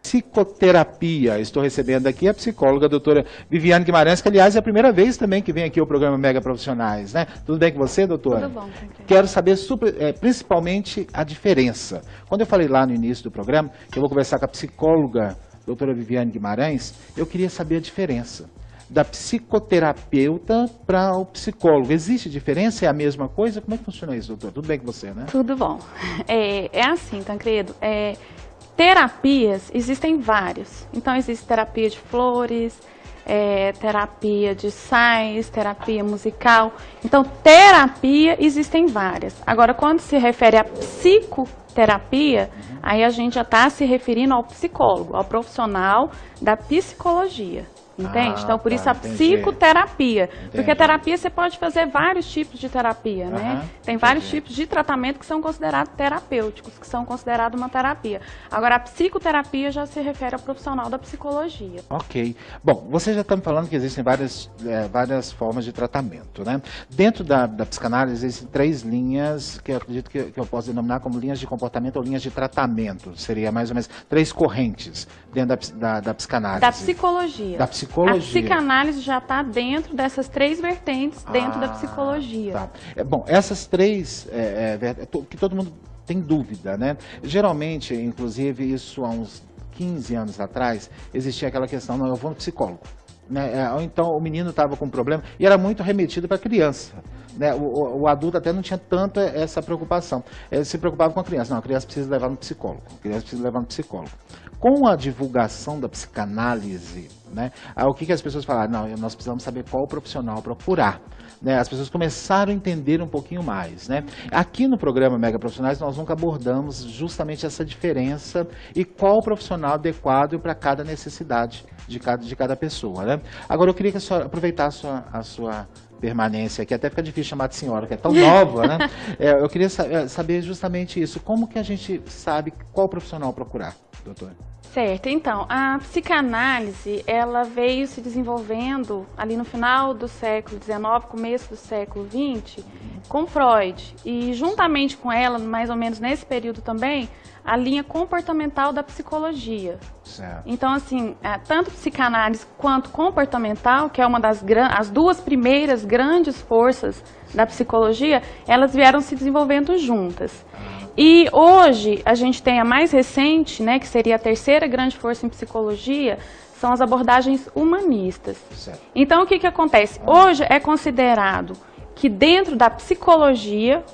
psicoterapia. Estou recebendo aqui a psicóloga a doutora Viviane Guimarães, que aliás é a primeira vez também que vem aqui ao programa Mega Profissionais, né? Tudo bem com você, doutora? Tudo bom. Quero saber principalmente a diferença. Quando eu falei lá no início do programa que eu vou conversar com a psicóloga doutora Viviane Guimarães, eu queria saber a diferença da psicoterapeuta para o psicólogo. Existe diferença? É a mesma coisa? Como é que funciona isso, doutor? Tudo bem com você, né? Tudo bom. É assim, Tancredo, terapias existem várias. Então, existe terapia de flores, terapia de sais, terapia musical. Então, terapia existem várias. Agora, quando se refere a psicoterapia, aí a gente já está se referindo ao psicólogo, ao profissional da psicologia. Entende? Então, por isso a psicoterapia. Entendi. Porque terapia você pode fazer vários tipos de terapia, né? Tem vários tipos de tratamento que são considerados terapêuticos, que são considerados uma terapia. Agora, a psicoterapia já se refere ao profissional da psicologia. Ok. Bom, você já está me falando que existem várias formas de tratamento, né? Dentro da psicanálise existem 3 linhas que eu acredito que eu posso denominar como linhas de comportamento ou linhas de tratamento. Seria mais ou menos 3 correntes dentro da psicanálise. Da psicologia. Da psicologia. A psicanálise já está dentro dessas 3 vertentes dentro da psicologia. Tá. Bom, essas 3, que todo mundo tem dúvida, né? Geralmente, inclusive, isso há uns 15 anos atrás, existia aquela questão, não, eu vou no psicólogo. Né? Ou então o menino estava com um problema e era muito remetido para a criança. Né? O adulto até não tinha tanto essa preocupação. Ele se preocupava com a criança. Não, a criança precisa levar no psicólogo. A criança precisa levar no psicólogo. Com a divulgação da psicanálise, né, o que as pessoas falaram? Não, nós precisamos saber qual profissional procurar. Né? As pessoas começaram a entender um pouquinho mais. Né? Aqui no programa Mega Profissionais, nós nunca abordamos justamente essa diferença e qual profissional adequado para cada necessidade de cada pessoa. Né? Agora, eu queria que a senhora aproveitasse a sua permanência aqui, até fica difícil chamar de senhora, que é tão nova, né? Eu queria saber justamente isso. Como que a gente sabe qual profissional procurar, doutora? Certo, então, a psicanálise, ela veio se desenvolvendo ali no final do século XIX, começo do século XX, com Freud. E juntamente com ela, mais ou menos nesse período também, a linha comportamental da psicologia. Certo. Então, assim, tanto psicanálise quanto comportamental, que é uma as 2 primeiras grandes forças da psicologia, elas vieram se desenvolvendo juntas. E hoje a gente tem a mais recente, né, que seria a 3ª grande força em psicologia, são as abordagens humanistas. Certo. Então, o que acontece? Hoje é considerado que dentro da psicologia,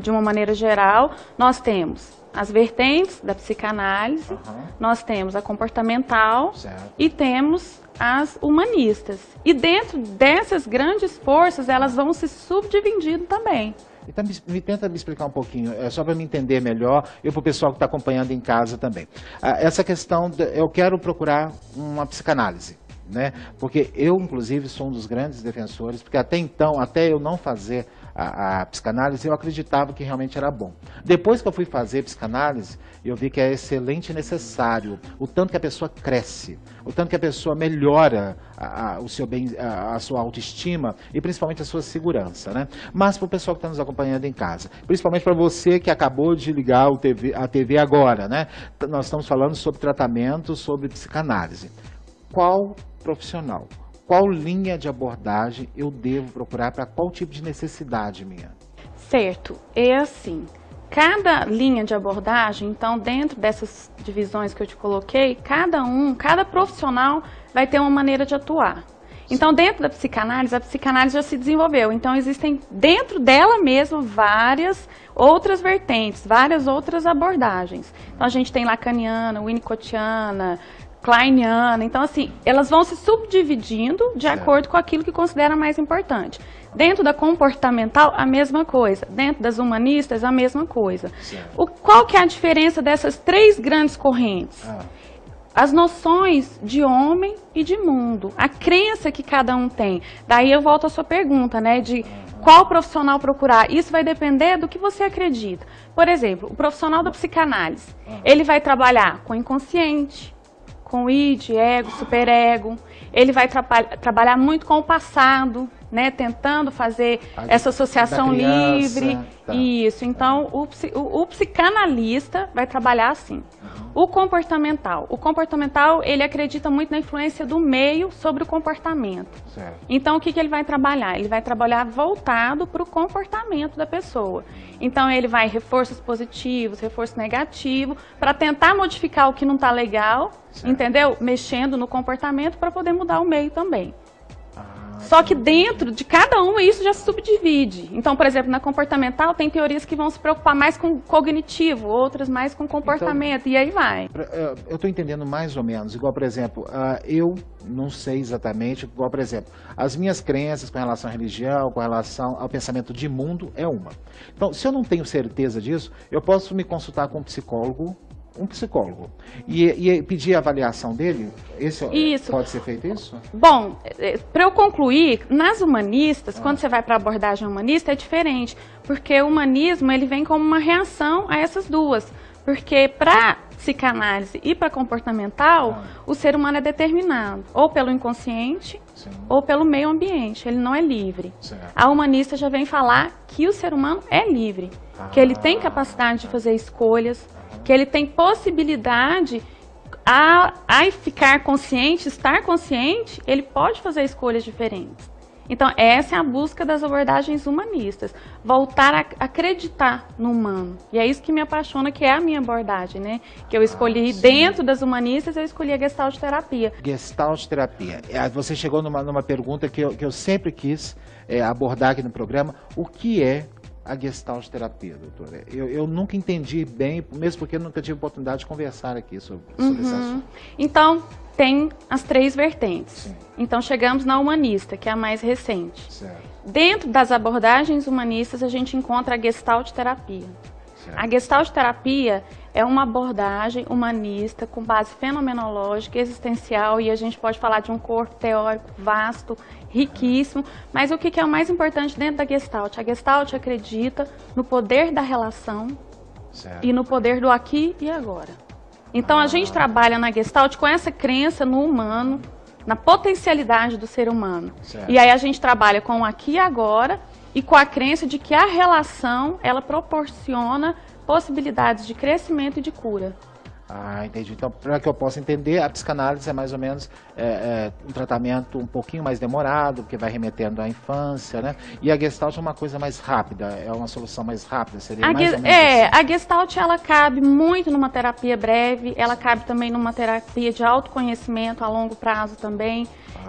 de uma maneira geral, nós temos as vertentes da psicanálise, nós temos a comportamental e temos as humanistas. E dentro dessas grandes forças, elas vão se subdividindo também. Então, tenta me explicar um pouquinho, só para me entender melhor e para o pessoal que está acompanhando em casa também. Essa questão, eu quero procurar uma psicanálise, né? Porque eu, inclusive, sou um dos grandes defensores, porque até então, até eu não fazer a psicanálise, eu acreditava que realmente era bom. Depois que eu fui fazer psicanálise, eu vi que é excelente e necessário, o tanto que a pessoa cresce, o tanto que a pessoa melhora a sua autoestima e principalmente a sua segurança, né? Mas para o pessoal que está nos acompanhando em casa, principalmente para você que acabou de ligar a TV agora, né? Nós estamos falando sobre tratamento, sobre psicanálise. Qual profissional, qual linha de abordagem eu devo procurar para qual tipo de necessidade minha? Certo, é assim, cada linha de abordagem, então dentro dessas divisões que eu te coloquei, cada profissional vai ter uma maneira de atuar. Então dentro da psicanálise, a psicanálise já se desenvolveu, então existem dentro dela mesma várias outras vertentes, várias outras abordagens. Então a gente tem lacaniana, winnicottiana, kleiniana, então assim, elas vão se subdividindo de acordo com aquilo que considera mais importante. Dentro da comportamental, a mesma coisa. Dentro das humanistas, a mesma coisa. Qual que é a diferença dessas 3 grandes correntes? As noções de homem e de mundo, a crença que cada um tem. Daí eu volto à sua pergunta, né, de qual profissional procurar. Isso vai depender do que você acredita. Por exemplo, o profissional da psicanálise, ele vai trabalhar com o inconsciente, com o id, ego, superego. Ele vai trabalhar muito com o passado. né, tentando fazer essa associação livre. Tá. Isso, então o psicanalista vai trabalhar assim. O comportamental, ele acredita muito na influência do meio sobre o comportamento. Certo. Então, o que ele vai trabalhar? Ele vai trabalhar voltado para o comportamento da pessoa. Então, ele vai reforços positivos, reforço negativo, para tentar modificar o que não está legal, certo. entendeu? Mexendo no comportamento para poder mudar o meio também. Só que dentro de cada um isso já se subdivide. Então, por exemplo, na comportamental tem teorias que vão se preocupar mais com cognitivo, outras mais com comportamento, então, e aí vai. Eu estou entendendo mais ou menos, igual, por exemplo, eu não sei exatamente, igual, por exemplo, as minhas crenças com relação à religião, com relação ao pensamento de mundo é uma. Então, se eu não tenho certeza disso, eu posso me consultar com um psicólogo e pedir a avaliação dele? Isso. Pode ser feito isso? Bom, para eu concluir, nas humanistas, quando você vai para a abordagem humanista, é diferente, porque o humanismo ele vem como uma reação a essas duas, porque para psicanálise e para comportamental, o ser humano é determinado, ou pelo inconsciente, sim, ou pelo meio ambiente, ele não é livre. Certo. A humanista já vem falar que o ser humano é livre, que ele tem capacidade de fazer escolhas, que ele tem possibilidade a ficar consciente, estar consciente, ele pode fazer escolhas diferentes. Então, essa é a busca das abordagens humanistas, voltar a acreditar no humano. E é isso que me apaixona, que é a minha abordagem, né? Que eu escolhi, dentro das humanistas, eu escolhi a Gestalt terapia. Gestalt terapia. Você chegou numa pergunta que eu sempre quis abordar aqui no programa. O que é a Gestalt terapia, doutora? Eu nunca entendi bem, mesmo porque eu nunca tive oportunidade de conversar aqui sobre esse assunto. Então, tem as 3 vertentes. Sim. Então, chegamos na humanista, que é a mais recente. Certo. Dentro das abordagens humanistas, a gente encontra a Gestalt terapia. Certo. A Gestalt terapia é uma abordagem humanista com base fenomenológica, existencial, e a gente pode falar de um corpo teórico vasto, riquíssimo, mas o que é o mais importante dentro da Gestalt? A Gestalt acredita no poder da relação, certo, e no poder do aqui e agora. Então a gente trabalha na Gestalt com essa crença no humano, na potencialidade do ser humano. Certo. E aí a gente trabalha com o aqui e agora e com a crença de que a relação, ela proporciona possibilidades de crescimento e de cura. Entendi. Então, para que eu possa entender, a psicanálise é mais ou menos um tratamento um pouquinho mais demorado, porque vai remetendo à infância, né? E a Gestalt é uma coisa mais rápida, é uma solução mais rápida, seria mais ou menos assim. A Gestalt, ela cabe muito numa terapia breve, ela cabe também numa terapia de autoconhecimento a longo prazo também,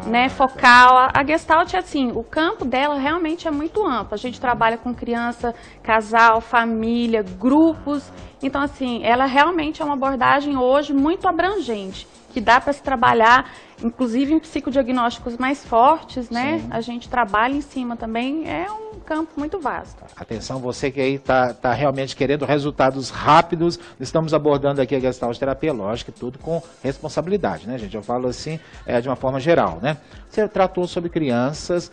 né? Focal. A Gestalt é assim, o campo dela realmente é muito amplo. A gente trabalha com criança, casal, família, grupos. Então, assim, ela realmente é uma abordagem hoje muito abrangente, que dá para se trabalhar, inclusive em psicodiagnósticos mais fortes, né? Sim. A gente trabalha em cima também, é um campo muito vasto. Atenção, você que aí está realmente querendo resultados rápidos, estamos abordando aqui a Gestalt terapia, lógico, tudo com responsabilidade, né, gente? Eu falo assim, de uma forma geral, né? Você tratou sobre crianças,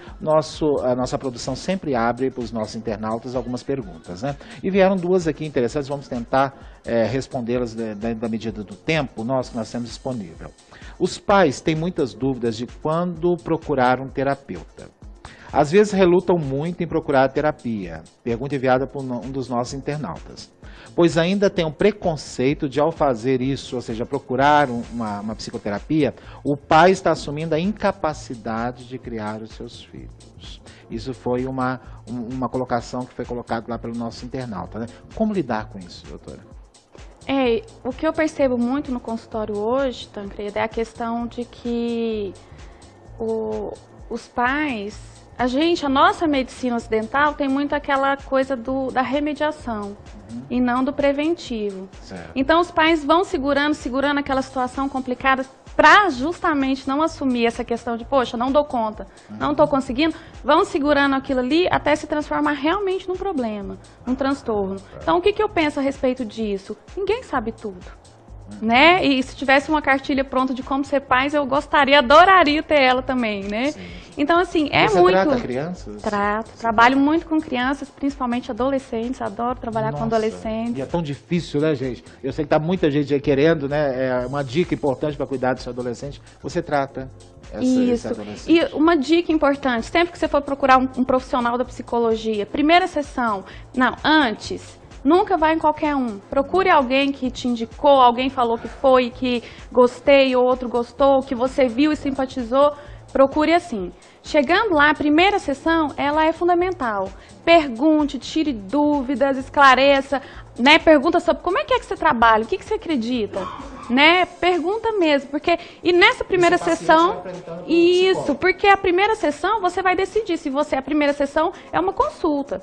a nossa produção sempre abre para os nossos internautas algumas perguntas, né? E vieram 2 aqui interessantes, vamos tentar respondê-las da medida do tempo que nós temos disponível. Os pais têm muitas dúvidas de quando procurar um terapeuta. Às vezes relutam muito em procurar a terapia. Pergunta enviada por um dos nossos internautas. Pois ainda tem um preconceito de, ao fazer isso, ou seja, procurar uma psicoterapia, o pai está assumindo a incapacidade de criar os seus filhos. Isso foi uma colocação que foi colocada lá pelo nosso internauta, né? Como lidar com isso, doutora? O que eu percebo muito no consultório hoje, Tancredo, é a questão de que os pais, a nossa medicina ocidental tem muito aquela coisa da remediação e não do preventivo. Certo. Então os pais vão segurando aquela situação complicada para justamente não assumir essa questão de, poxa, não dou conta, não estou conseguindo, vão segurando aquilo ali até se transformar realmente num problema, num transtorno. Então, o que eu penso a respeito disso? Ninguém sabe tudo, né? E se tivesse uma cartilha pronta de como ser pais, eu adoraria ter ela também, né? Sim. Então, assim, Você muito... trata crianças? Trabalho muito com crianças, principalmente adolescentes, adoro trabalhar com adolescentes. E é tão difícil, né, gente? Eu sei que tá muita gente aí querendo, né? É uma dica importante para cuidar do seu adolescente. Você trata esse adolescente. E uma dica importante, sempre que você for procurar um profissional da psicologia, primeira sessão, antes, nunca vai em qualquer um. Procure alguém que te indicou, alguém falou que foi, que gostei, ou outro gostou, que você viu e simpatizou. Procure assim. Chegando lá, a primeira sessão, ela é fundamental. Pergunte, tire dúvidas, esclareça, né? Pergunta sobre como é que você trabalha, o que você acredita, né? Pergunta mesmo, porque... E nessa primeira sessão... Isso, porque a primeira sessão você vai decidir se você... A primeira sessão é uma consulta.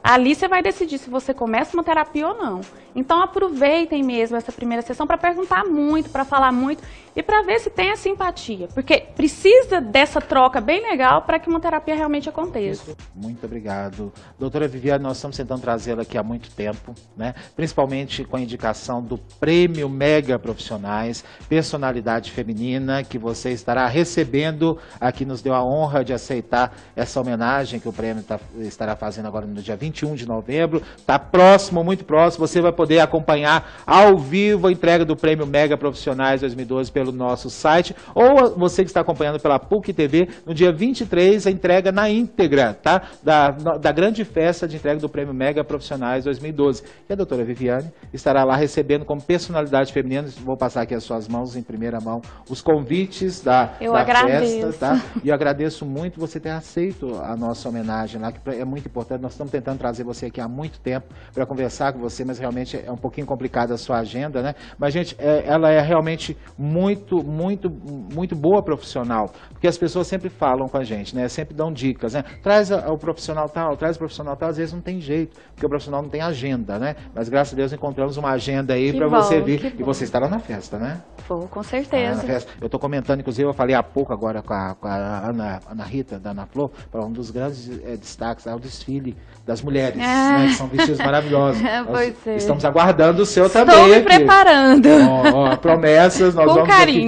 Ali você vai decidir se você começa uma terapia ou não. Então aproveitem mesmo essa primeira sessão para perguntar muito, para falar muito e para ver se tem a simpatia. Porque precisa dessa troca bem legal para que uma terapia realmente aconteça. Muito obrigado. Doutora Viviane, nós estamos tentando trazê-la aqui há muito tempo, né? Principalmente com a indicação do Prêmio Mega Profissionais, Personalidade Feminina, que você estará recebendo. Aqui nos deu a honra de aceitar essa homenagem que o prêmio estará fazendo agora no dia 21 de novembro. Está próximo, muito próximo. Você vai poder acompanhar ao vivo a entrega do Prêmio Mega Profissionais 2012 pelo nosso site, ou você que está acompanhando pela PUC TV, no dia 23, a entrega na íntegra, tá? Da grande festa de entrega do Prêmio Mega Profissionais 2012. E a doutora Viviane estará lá recebendo como personalidade feminina, vou passar aqui as suas mãos em primeira mão, os convites da festa, tá? E eu agradeço muito você ter aceito a nossa homenagem lá, que é muito importante. Nós estamos tentando trazer você aqui há muito tempo para conversar com você, mas realmente é um pouquinho complicada a sua agenda, né? Mas, gente, ela é realmente muito boa profissional, porque as pessoas sempre falam com a gente, né? Sempre dão dicas, né? Traz o profissional tal, traz o profissional tal, às vezes não tem jeito, porque o profissional não tem agenda, né? Mas graças a Deus encontramos uma agenda aí para você vir. E você estará na festa, né? Vou, com certeza. Eu estou comentando, inclusive, eu falei há pouco agora com a Ana Rita, da Ana Flor, para um dos grandes destaques, é o desfile das mulheres, né? Que são vestidos maravilhosos. Pois é. Estamos aguardando o seu também. Estou me preparando. Promessas, nós com vamos carinho. Aqui